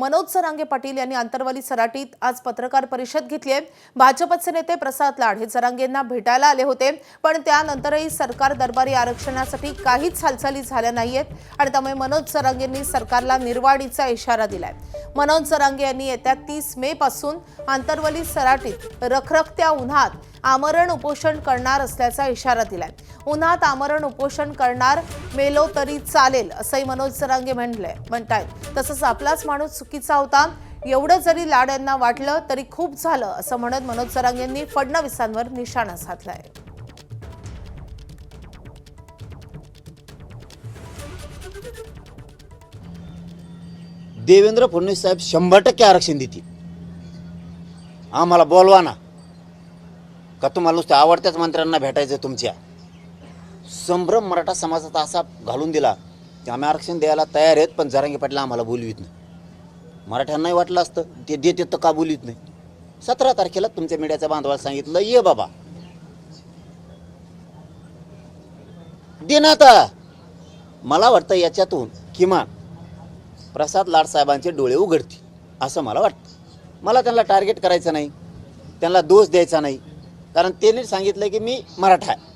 मनोज जरांगे पाटील यांनी आंतरवाली सराटीत आज पत्रकार परिषद घेतली आहे। भाजपचे नेते प्रसाद लाड हे जरांगेंना भेटायला आले होते, पण त्यानंतरही सरकार दरबारी आरक्षणासाठी काहीच हालचाली झाल्या नाहीयेत आणि त्यामुळे मनोज जरांगेंनी सरकारला निर्वाणीचा इशारा दिलाय। मनोज जरांगे यांनी येत्या 30 मे पासून आंतरवाली सराटीत रखरखत्या उन्हात आमरण उपोषण करणार असल्याचा इशारा दिलाय। उन्हात आमरण उपोषण करणार, मेलो तरी चालेल असंही मनोज जरांगे म्हणतायत। तसंच आपलाच माणूस चुकीचा होता, एवढं जरी लाड यांना वाटलं तरी खूप झालं असं म्हणत मनोज जरांगेंनी फडणवीसांवर निशाणा साधलाय। देवेंद्र फडणवीस साहेब 100% आरक्षण देतील। आम्हाला बोलवा ना, का तुम्हाला नुसत्या आवडत्याच मंत्र्यांना भेटायचं तुमच्या? संभ्रम मराठा समाजाचा असा घालून दिला की आम्ही आरक्षण द्यायला तयार आहेत, पण जरांगे पाटील आम्हाला बोलवीत नाही। मराठ्यांनाही वाटलं असतं ते देते तर का बोलवीत नाही? 17 तारखेला तुमच्या मीडियाच्या बांधवाला सांगितलं, ये बाबा दे ना। आता मला वाटतं याच्यातून किमान प्रसाद लाड साहेबांचे डोळे उघडतील असं मला वाटतं। मला त्यांना टार्गेट करायचं नाही, त्यांना दोष द्यायचा नाही, कारण त्यांनी सांगितलं की मी मराठा आहे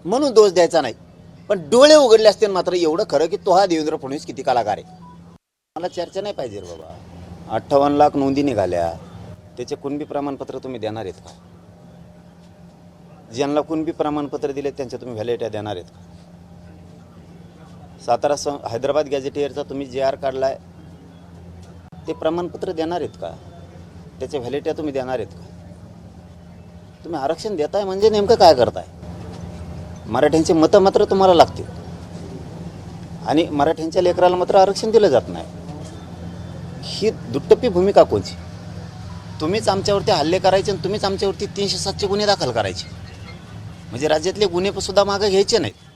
म्हणून दोष द्यायचा नाही। पण डोळे उघडले असते मात्र एवढं खरं की तो हा देवेंद्र फडणवीस किती कलाकार आहे। मला चर्चा नाही पाहिजे बाबा। 58 लाख नोंदी निघाल्या, त्याचे कुणबी प्रमाणपत्र तुम्ही देणार आहेत का? ज्यांना कुणबी प्रमाणपत्र दिले त्यांच्या तुम्ही व्हॅलिडिटी देणार आहेत का? हैदराबाद गॅझेटियरचा तुम्ही JR काढलाय, ते प्रमाणपत्र देणार आहेत का? त्याच्या व्हॅलिडिटी तुम्ही देणार आहेत का? तुम्ही आरक्षण देताय म्हणजे नेमकं काय करताय? मराठ्यांचे मतं मात्र तुम्हाला लागतील आणि मराठ्यांच्या लेकराला मात्र आरक्षण दिलं जात नाही। ही दुट्टप्पी भूमिका कोणची? तुम्हीच आमच्यावरती हल्ले करायचे आणि तुम्हीच आमच्यावरती 307चे गुन्हे दाखल करायचे, म्हणजे राज्यातले गुन्हे सुद्धा मागे घ्यायचे नाहीत।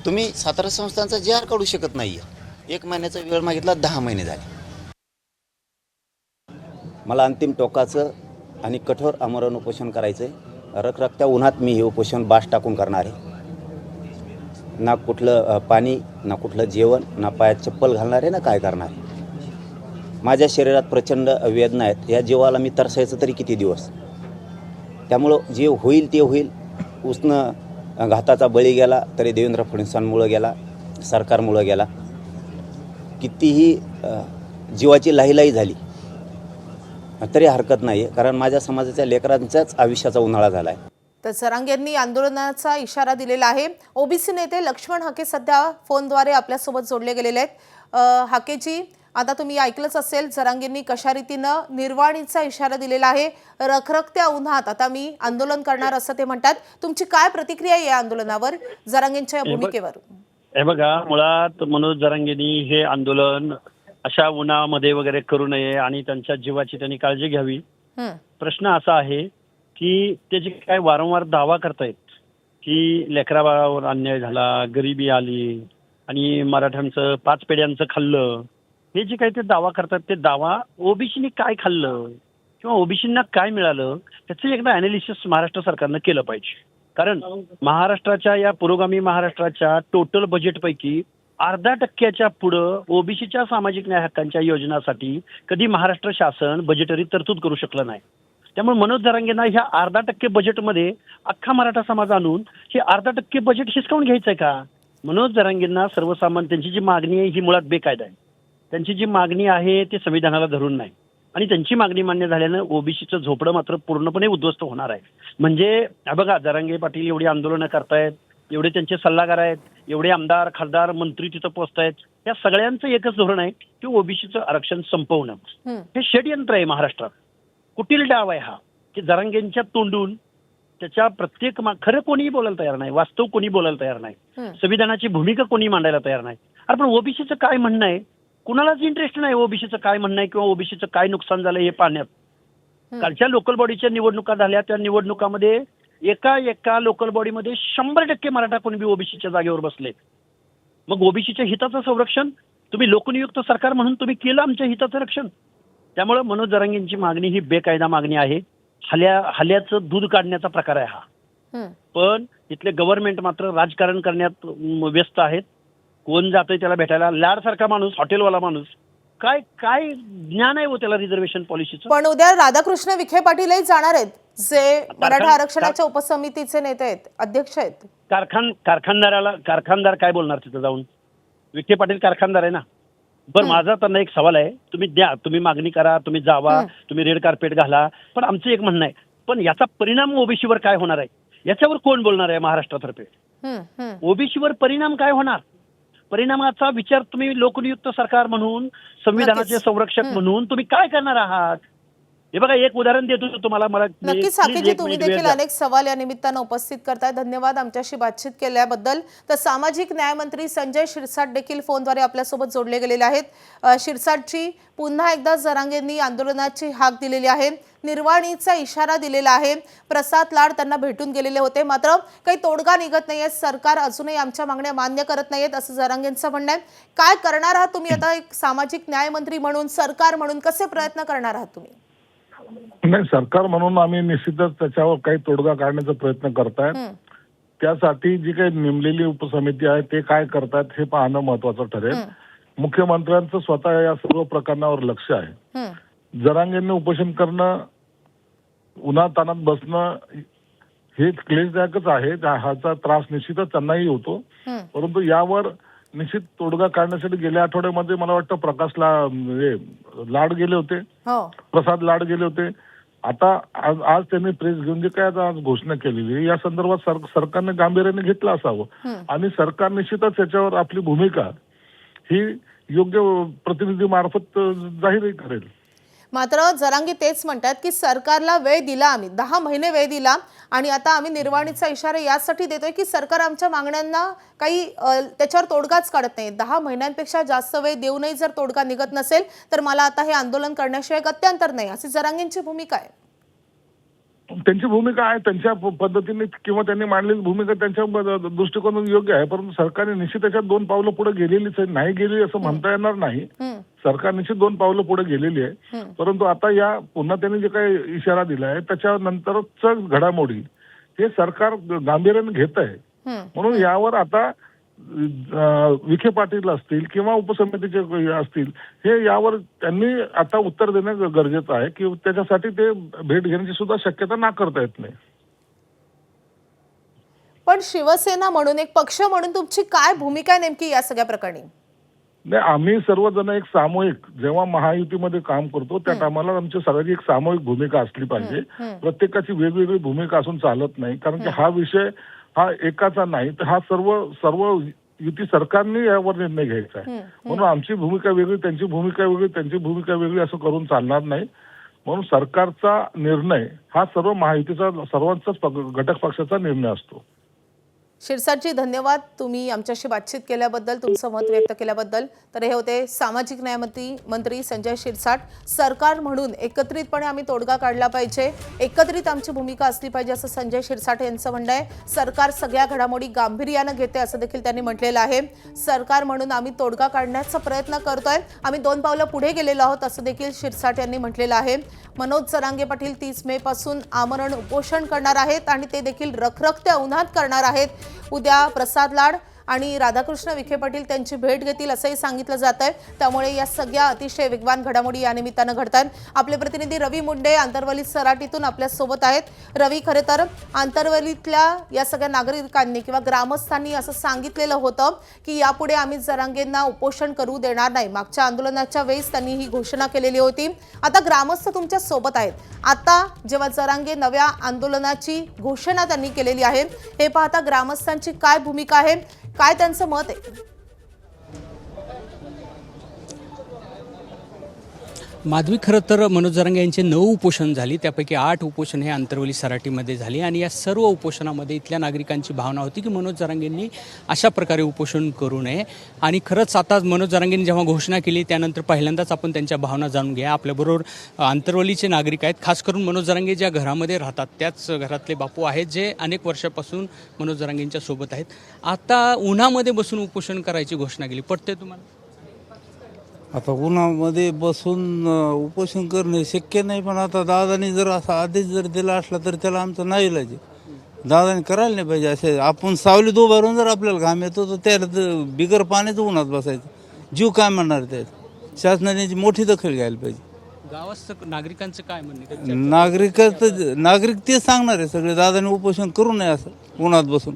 तुम्ही 17 संस्थांचा JR काढू शकत नाही आहे। 1 महिन्याचा वेळ मागितला, 10 महिने झाले। मला अंतिम टोकाचं आणि कठोर आमरण उपोषण करायचं आहे। रखरखत्या उन्हात मी हे उपोषण बास टाकून करणार आहे। ना कुठलं पाणी, ना कुठलं जेवण, ना पायात चप्पल घालणार आहे, ना काय करणार आहे। माझ्या शरीरात प्रचंड वेदना आहेत, या जीवाला मी तरसायचं तरी किती दिवस? त्यामुळं जे होईल ते होईल। उसनं घाताचा बळी गेला तरी देवेंद्र फडणवीसांमुळं गेला, सरकारमुळं गेला। कितीही जीवाची लाहीलाही झाली तरी हरकत नाही, कारण माझ्या समाजाच्या लेकरांच्याच आयुष्याचा उन्हाळा झाला आहे। तर जरांगेंनी आंदोलनाचा इशारा दिलेला आहे। ओबीसी नेते लक्ष्मण हाके सध्या फोनद्वारे आपल्यासोबत जोडले गेलेले आहेत। हाकेजी, आता तुम्ही ऐकलंच असेल जरांगेंनी कशा रीतीनं निर्वाणीचा इशारा दिलेला आहे। रखरखत्या उन्हात आता मी आंदोलन करणार असं ते म्हणतात। तुमची काय प्रतिक्रिया आहे या आंदोलनावर, जरांगेंच्या भूमिकेवर? हे बघा, मुळात मनोज जरांगेंनी हे आंदोलन अशा उन्हामध्ये वगैरे करू नये आणि त्यांच्या जीवाची त्यांनी काळजी घ्यावी। प्रश्न असा आहे की ते जे काय वारंवार दावा करतायत की लेकराबाळावर अन्याय झाला, गरिबी आली आणि मराठ्यांचं 5 पिढ्यांचं खाल्लं, हे जे काही ते दावा करतात ते दावा ओबीसीनी काय खाल्लं किंवा ओबीसींना काय मिळालं त्याचं एकदा अॅनालिसिस महाराष्ट्र सरकारनं केलं पाहिजे। कारण महाराष्ट्राच्या या पुरोगामी महाराष्ट्राच्या टोटल बजेटपैकी 0.5% पुढं ओबीसीच्या सामाजिक न्याय हक्कांच्या योजनासाठी कधी महाराष्ट्र शासन बजेटरी तरतूद करू शकलं नाही। त्यामुळे मनोज जरांगेंना ह्या 0.5% बजेटमध्ये अख्खा मराठा समाज आणून हे 0.5% बजेट हिसकावून घ्यायचंय का? मनोज जरांगेंना सर्वसामान्य त्यांची जी मागणी आहे ही मुळात बेकायदा आहे। त्यांची जी मागणी आहे ते संविधानाला धरून नाही आणि त्यांची मागणी मान्य झाल्यानं ओबीसीचं झोपडं मात्र पूर्णपणे उद्ध्वस्त होणार आहे। म्हणजे बघा, जरांगे पाटील एवढी आंदोलनं करतायत, एवढे त्यांचे सल्लागार आहेत, एवढे आमदार खासदार मंत्री तिथं पोहोचतायत, या सगळ्यांचं एकच धोरण आहे की ओबीसीचं आरक्षण संपवणं। हे षडयंत्र आहे महाराष्ट्रात, कुटील डाव आहे हा की जरांगेंच्या तोंडून त्याच्या प्रत्येक खरं कोणीही बोलायला तयार नाही, वास्तव कोणी बोलायला तयार नाही, संविधानाची भूमिका कोणी मांडायला तयार नाही। अरे पण ओबीसीचं काय म्हणणं आहे कुणालाच इंटरेस्ट नाही, ओबीसीचं काय म्हणणं आहे किंवा ओबीसीचं काय नुकसान झालं हे पाहण्यात। कालच्या लोकल बॉडीच्या निवडणुका झाल्या, त्या निवडणुकामध्ये एका लोकल बॉडीमध्ये 100% मराठा कुणबी ओबीसीच्या जागेवर बसले। मग ओबीसीच्या हिताचं संरक्षण तुम्ही लोकनियुक्त सरकार म्हणून तुम्ही केलं आमच्या हिताचं रक्षण। त्यामुळे मनोज जरांगेंची मागणी ही बेकायदा मागणी आहे, हल्याचं दूध काढण्याचा प्रकार आहे हा। पण इथले गव्हर्नमेंट मात्र राजकारण करण्यात व्यस्त आहेत कोण जातोय त्याला भेटायला? लाडसारखा माणूस, हॉटेलवाला माणूस, काय काय ज्ञान आहे हो त्याला रिझर्वेशन पॉलिसीचं? पण उद्या राधाकृष्ण विखे पाटीलही जाणार आहेत, जे मराठा आरक्षणाच्या उपसमितीचे नेते आहेत, अध्यक्ष आहेत. कारखानदार काय बोलणार तिथं जाऊन? विखे पाटील कारखानदार आहे ना. बरं, माझा त्यांना एक सवाल आहे, तुम्ही द्या, तुम्ही मागणी करा, तुम्ही जावा, तुम्ही रेड कार्पेट घाला, पण आमचं एक म्हणणं आहे, पण याचा परिणाम ओबीसीवर काय होणार आहे याच्यावर कोण बोलणार आहे महाराष्ट्रातर्फे? ओबीसीवर परिणाम काय होणार? परिणामाचा विचार तुम्ही लोकनियुक्त सरकार म्हणून, संविधानाचे संरक्षक म्हणून तुम्ही काय करणार आहात? हे बघा, एक उदाहरण देतो तुम्हाला. मला नक्कीच साकेतजी, तुम्ही देखील अनेक सवाल या निमित्तानं उपस्थित करताय. धन्यवाद आमच्याशी बातचीत केल्याबद्दल. तर सामाजिक न्याय मंत्री संजय शिरसाट देखील फोनद्वारे आपल्यासोबत जोडले गेलेले आहेत. शिरसाटजी, पुन्हा एकदा जरांगेंनी आंदोलनाची हाक दिलेली आहे, निर्वाणीचा इशारा दिलेला आहे. प्रसाद लाड त्यांना भेटून गेलेले होते, मात्र काही तोडगा निघत नाहीये. सरकार अजूनही आमच्या मागण्या मान्य करत नाहीयेत असं जरांगेंचं म्हणणं आहे. काय करणार आहात तुम्ही आता एक सामाजिक न्याय मंत्री म्हणून, सरकार म्हणून कसे प्रयत्न करणार आहात तुम्ही? नाही, सरकार म्हणून आम्ही निश्चितच त्याच्यावर काही तोडगा काढण्याचा प्रयत्न करतायत. त्यासाठी जी काही नेमलेली उपसमिती आहे ते काय करतायत हे पाहणं महत्वाचं ठरेल. मुख्यमंत्र्यांचं स्वतः या सर्व प्रकरणावर लक्ष आहे. जरांगेंनी उपोषण करणं, उन्हातानात बसणं हे क्लेशदायकच आहे. ह्याचा त्रास निश्चितच त्यांनाही होतो, परंतु यावर निश्चित तोडगा काढण्यासाठी गेल्या आठवड्यामध्ये मला वाटतं लाड गेले होते, प्रसाद लाड गेले होते. आता आज त्यांनी प्रेस घेऊन जे काय आज घोषणा केलेली, या संदर्भात सरकारने गांभीर्याने घेतलं असावं आणि सरकार निश्चितच याच्यावर आपली भूमिका ही योग्य प्रतिनिधी मार्फत जाहीर करेल. मात्र जरांगे तेच म्हणतात की सरकारला वेळ दिला, आम्ही 10 महिने वेळ दिला आणि आता आम्ही निर्वाणीचा इशारा यासाठी देतोय की सरकार आमच्या मागण्यांना काही त्याच्यावर तोडगाच काढत नाही. 10 महिन्यांपेक्षा जास्त वेळ देऊनही जर तोडगा निघत नसेल तर मला आता हे आंदोलन करण्याशिवाय गत्यंतर नाही, अशी जरांगेंची भूमिका आहे. त्यांची भूमिका आहे, त्यांच्या पद्धतीने किंवा त्यांनी मांडलेली भूमिका त्यांच्या दृष्टिकोनातून योग्य आहे, परंतु सरकारने निश्चित त्याच्यात 2 पावलं पुढे गेलेलीच आहे. नाही गेली असं म्हणता येणार नाही. सरकार निश्चित 2 पावलं पुढे गेलेली आहे, परंतु आता या पुन्हा त्यांनी जे काही इशारा दिलाय त्याच्यानंतरच घडामोडी हे सरकार गांभीर्याने घेत आहे. म्हणून यावर आता विखे पाटील असतील किंवा उपसमितीचे असतील, हे यावर त्यांनी आता उत्तर देणं गरजेचं आहे की त्याच्यासाठी ते भेट घेण्याची सुद्धा शक्यता नाकारता येत नाही. पण शिवसेना म्हणून, एक पक्ष म्हणून तुमची काय भूमिका आहे नेमकी या सगळ्या प्रकरणी? नाही, आम्ही सर्वजण एक सामूहिक, जेव्हा महायुतीमध्ये काम करतो त्या टायमाला आमची सगळ्याची एक सामूहिक भूमिका असली पाहिजे. प्रत्येकाची वेगवेगळी भूमिका असून चालत नाही, कारण की हा विषय हा एकाचा नाही, तर हा सर्व युती सरकारने यावर निर्णय घ्यायचा आहे. म्हणून आमची भूमिका वेगळी, त्यांची भूमिका वेगळी, त्यांची भूमिका वेगळी असं करून चालणार नाही. म्हणून सरकारचा निर्णय हा सर्व महायुतीचा, सर्वांचाच घटक पक्षाचा निर्णय असतो. शिरसाटजी, धन्यवाद तुम्ही आमच्याशी बातचीत केल्याबद्दल, तुमचं मत व्यक्त केल्याबद्दल. तर हे होते सामाजिक न्याय मंत्री संजय शिरसाट. सरकार म्हणून एकत्रितपणे आम्ही तोडगा काढला पाहिजे, एकत्रित आमची भूमिका असली पाहिजे असं संजय शिरसाट यांचं म्हणणं आहे. सरकार सगळ्या घडामोडी गांभीर्यानं घेते असं देखील त्यांनी म्हटलेलं आहे. सरकार म्हणून आम्ही तोडगा काढण्याचा प्रयत्न करतोय, आम्ही 2 पावलं पुढे गेलेलो आहोत असं देखील शिरसाट यांनी म्हटलेलं आहे. मनोज जरांगे पाटील 30 मे पासून आमरण उपोषण करणार आहेत आणि ते देखील रखरखत्या उन्हात करणार आहेत. उद्या प्रसाद लाड आणि राधाकृष्ण विखे पाटील त्यांची भेट घेतील असंही सांगितलं जात आहे. त्यामुळे या सगळ्या अतिशय वेगवान घडामोडी या निमित्तानं घडतात. आपले प्रतिनिधी रवी मुंडे आंतरवली सराटीतून आपल्यासोबत आहेत. रवी, खरे तर आंतरवलीतल्या या सगळ्या नागरिकांनी किंवा ग्रामस्थांनी असं सांगितलेलं होतं की यापुढे आम्ही जरांगेंना उपोषण करू देणार नाही. मागच्या आंदोलनाच्या वेळेस त्यांनी ही घोषणा केलेली होती. आता ग्रामस्थ तुमच्या सोबत आहेत. आता जेव्हा जरांगे नव्या आंदोलनाची घोषणा त्यांनी केलेली आहे, हे पाहता ग्रामस्थांची काय भूमिका आहे, काय त्यांचं मत आहे? माधवी, खरं तर मनोज जरांगे यांचे 9 उपोषण झाली, त्यापैकी 8 उपोषण हे आंतरवली सराटीमध्ये झाली आणि या सर्व उपोषणामध्ये इथल्या नागरिकांची भावना होती की मनोज जरांगेंनी अशा प्रकारे उपोषण करू नये. आणि खरंच आता मनोज जरांगेंनी जेव्हा घोषणा केली त्यानंतर पहिल्यांदाच आपण त्यांच्या भावना जाणून घ्या. आपल्याबरोबर आंतरवलीचे नागरिक आहेत, खास करून मनोज जरांगे ज्या घरामध्ये राहतात त्याच घरातले बापू आहेत जे अनेक वर्षापासून मनोज जरांगेंच्या सोबत आहेत. आता उन्हामध्ये बसून उपोषण करायची घोषणा केली, पटते तुम्हाला? आता उन्हामध्ये बसून उपोषण करणे शक्य नाही, पण आता दादानी जर असा आदेश जर दिला असला तर त्याला आमचा नाईलाज आहे. दादाने करायला नाही पाहिजे. असे आपण सावलीत उभारून जर आपल्याला घाम येतो तर त्याला तर बिगर पाण्याचं उन्हात बसायचं. जीव काय म्हणणार त्यात? शासनाने याची मोठी दखल घ्यायला पाहिजे. गावात नागरिकांचं काय म्हणणे? नागरिक तेच सांगणार आहे सगळे, दादाने उपोषण करू नये असं उन्हात बसून.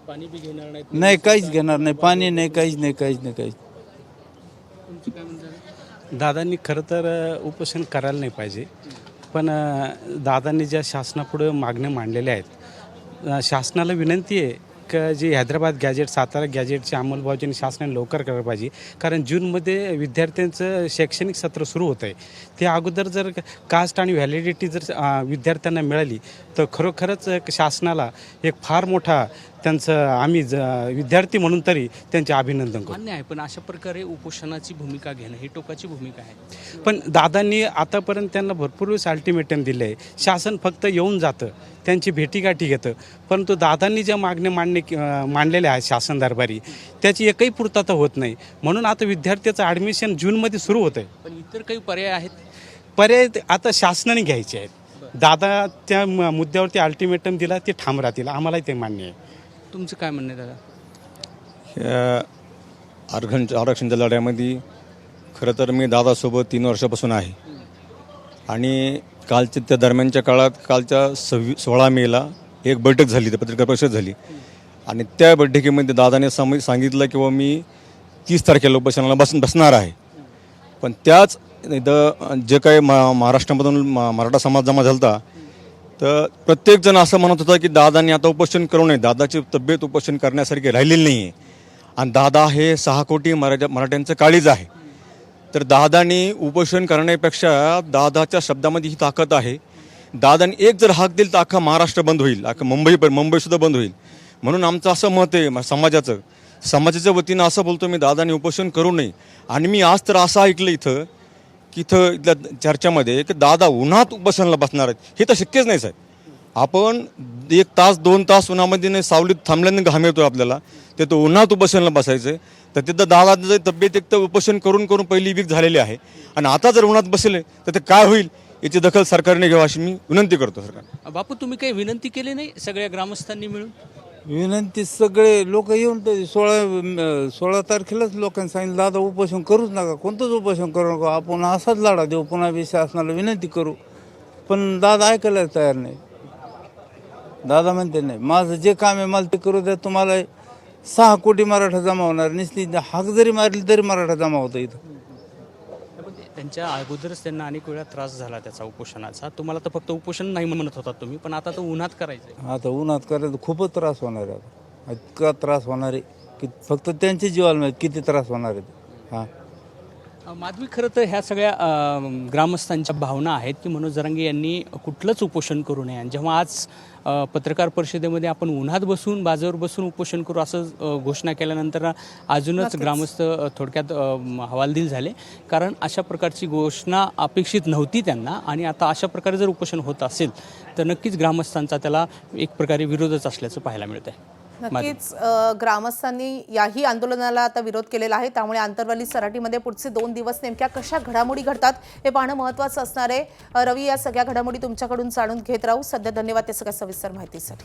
पाणी बी घेणार नाहीत. नाही, काहीच घेणार नाही, पाणी नाही, काहीच नाही, काहीच नाही, काहीच. तुमचं काय म्हणतात? दादांनी खरं तर उपोषण करायला नाही पाहिजे, पण दादांनी ज्या शासनापुढं मागण्या मांडलेल्या आहेत, शासनाला विनंती आहे की जे हैदराबाद गॅजेट, सातारा गॅजेटची अंमलबजावणी शासनाने लवकर करायला पाहिजे. कारण जूनमध्ये विद्यार्थ्यांचं शैक्षणिक सत्र सुरू होतं आहे. ते अगोदर जर कास्ट आणि व्हॅलिडिटी जर विद्यार्थ्यांना मिळाली तर खरोखरच शासनाला एक फार मोठा त्यांचं आम्ही विद्यार्थी म्हणून तरी त्यांचे अभिनंदन करू. मान्य आहे, पण अशा प्रकारे उपोषणाची भूमिका घेणं ही टोकाची भूमिका आहे. पण दादांनी आतापर्यंत त्यांना भरपूर वेळेस अल्टिमेटम दिले आहे. शासन फक्त येऊन जातं, त्यांची भेटीगाठी घेतं, परंतु दादांनी ज्या मागण्या मांडलेल्या आहेत शासन दरबारी त्याची एकही पूर्तता होत नाही. म्हणून आता विद्यार्थ्याचं ॲडमिशन जूनमध्ये सुरू होतं आहे. पण इतर काही पर्याय आहेत. पर्याय आता शासनाने घ्यायचे आहेत. दादा त्या मुद्द्यावरती अल्टिमेटम दिला ते ठाम राहतील, आम्हालाही ते मान्य आहे. तुमचं काय म्हणणं आहे दादा? आरक्षणच्या लढ्यामध्ये खरं तर मी दादासोबत 3 वर्षापासून आहे. आणि कालच्या त्या दरम्यानच्या काळात कालच्या 16 मेला एक बैठक झाली, त्या पत्रकार परिषद झाली. आणि त्या बैठकीमध्ये दादाने सांगितलं की बाबा मी 30 तारखेला उपोषणाला बसणार आहे. पण त्याच इथं जे काही महाराष्ट्रामधून मराठा समाज जमा झाला होता, तर प्रत्येकजण असं म्हणत होता की दादांनी आता उपोषण करू नये, दादाची तब्येत उपोषण करण्यासारखी राहिलेली नाही आहे. आणि दादा हे 6 कोटी मराठ्यांचं काळीज आहे. तर दादांनी उपोषण करण्यापेक्षा दादाच्या शब्दामध्ये ही ताकद आहे. दादांनी एक जर हाक दिली तर अख्खा महाराष्ट्र बंद होईल, अख्खा मुंबईसुद्धा बंद होईल. म्हणून आमचं असं मत आहे समाजाच्या वतीनं असं बोलतो मी, दादांनी उपोषण करू नये. आणि मी आज तर असं ऐकलं इथं इथल्या चर्चामध्ये की दादा उन्हात उपोषणाला बसणार आहेत. हे तर शक्यच नाही साहेब. आपण 1 तास 2 तास उन्हामध्ये नाही, सावलीत थांबल्याने घाम येतो आपल्याला, ते तो उन्हात उपोषणाला बसायचं. तर तिथं दादाचं तब्येत एक तर उपोषण करून पहिली वीक झालेली आहे. आणि आता जर उन्हात बसले तर ते काय होईल याची दखल सरकारने घ्यावी अशी मी विनंती करतो सरकार. बापू, तुम्ही काही विनंती केली नाही सगळ्या ग्रामस्थांनी मिळून? विनंती सगळे लोक येऊन तर 16 तारखेलाच लोकांनी सांगितलं दादा उपोषण करूच नका, कोणतंच उपोषण करू नका, आपण असाच लढा देऊ, पुन्हा बी शासनाला विनंती करू. पण दादा ऐकायला तयार नाही. दादा म्हणते नाही, माझं जे काम आहे मला ते करू द्या, तुम्हाला 6 कोटी मराठा जमा होणार, निश्चित हाक जरी मारली तरी मराठा जमा होतं इथं. त्यांच्या अगोदरच त्यांना अनेक वेळा त्रास झाला त्याचा उपोषणाचा. तुम्हाला तर फक्त उपोषण नाही म्हणत होता तुम्ही, पण आता तर उन्हात करायचं. आता उन्हात करायचं खूपच त्रास होणार आहे. आता इतका त्रास होणार आहे की फक्त त्यांच्या जीवाला माहीत किती त्रास होणार आहे. हां, माधवी, खरं तर ह्या सगळ्या ग्रामस्थांच्या भावना आहेत की मनोज जरांगे यांनी कुठलंच उपोषण करू नये. आणि जेव्हा आज पत्रकार परिषदेमध्ये आपण उन्हात बसून बाजावर बसून उपोषण करू असं घोषणा केल्यानंतर अजूनच ग्रामस्थ थोडक्यात हवालदिल झाले. कारण अशा प्रकारची घोषणा अपेक्षित नव्हती त्यांना. आणि आता अशा प्रकारे जर उपोषण होत असेल तर नक्कीच ग्रामस्थांचा त्याला एक प्रकारे विरोधच असल्याचं पाहायला मिळत आहे. नक्कीच याही याही आंदोलनाला आता विरोध केलेला आहे. त्यामुळे आंतरवाली सराटीमध्ये पुढचे 2 दिवस नेमक्या कशा घडामोडी घडतात हे पाहणं महत्त्वाचं असणार आहे. रवी, या सगळ्या घडामोडी तुमच्याकडून जाणून घेत राहू. सध्या धन्यवाद त्या सगळ्या सविस्तर माहितीसाठी.